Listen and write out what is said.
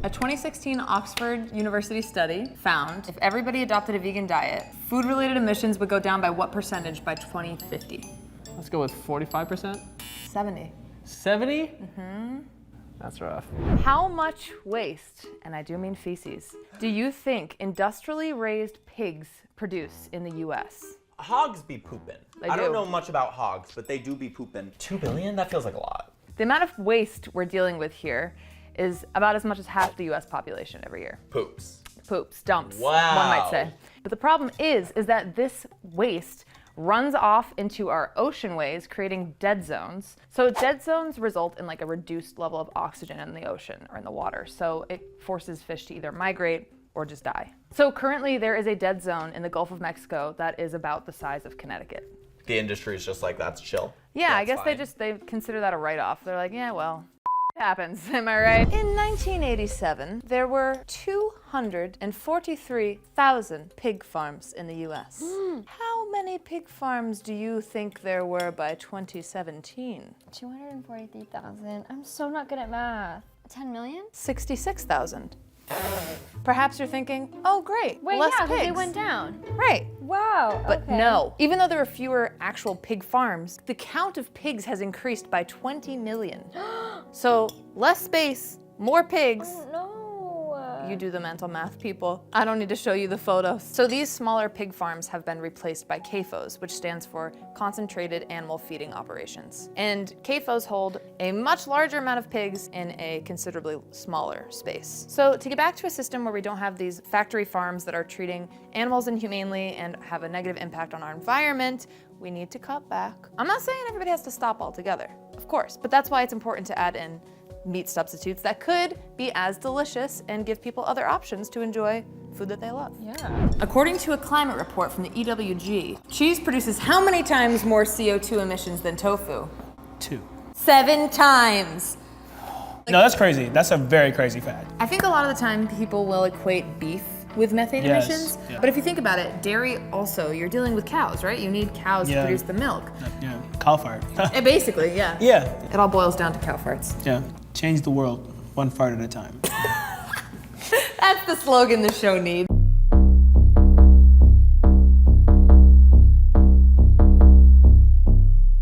A 2016 Oxford University study found if everybody adopted a vegan diet, food-related emissions would go down by what percentage by 2050? Let's go with 45%. 70. 70? Mm-hmm. That's rough. How much waste, and I do mean feces, do you think industrially raised pigs produce in the US? Hogs be pooping. I don't know much about hogs, but they do be pooping. 2 billion? That feels like a lot. The amount of waste we're dealing with here is about as much as half the US population every year. Poops. Poops, dumps, Wow. one might say. But the problem is that this waste runs off into our ocean ways, creating dead zones. So dead zones result in like a reduced level of oxygen in the ocean or in the water. So it forces fish to either migrate or just die. So currently there is a dead zone in the Gulf of Mexico that is about the size of Connecticut. The industry is just like, that's chill. Yeah, That's I guess fine. they consider that a write-off. They're like, yeah, well, it happens, am I right? In 1987, there were 243,000 pig farms in the US. How many pig farms do you think there were by 2017? 243,000. I'm so not good at math. 10 million? 66,000. Perhaps you're thinking, oh great, Wait, less yeah, because pigs. they went down. Right. Wow. But okay. no, even though there are fewer actual pig farms, the count of pigs has increased by 20 million. So less space, more pigs. Oh, no. You do the mental math, people. I don't need to show you the photos. So these smaller pig farms have been replaced by CAFOs, which stands for Concentrated Animal Feeding Operations. And CAFOs hold a much larger amount of pigs in a considerably smaller space. So to get back to a system where we don't have these factory farms that are treating animals inhumanely and have a negative impact on our environment, we need to cut back. I'm not saying everybody has to stop altogether, of course, but that's why it's important to add in meat substitutes that could be as delicious and give people other options to enjoy food that they love. Yeah. According to a climate report from the EWG, cheese produces how many times more CO2 emissions than tofu? 2. 7 times. No, that's crazy. That's a very crazy fact. I think a lot of the time people will equate beef with methane Yes, emissions, yeah. but if you think about it, dairy also, you're dealing with cows, right? You need cows to Yeah. produce the milk. Yeah, cow fart. Basically, yeah. Yeah, It all boils down to cow farts. yeah. Change the world one fart at a time. That's the slogan the show needs.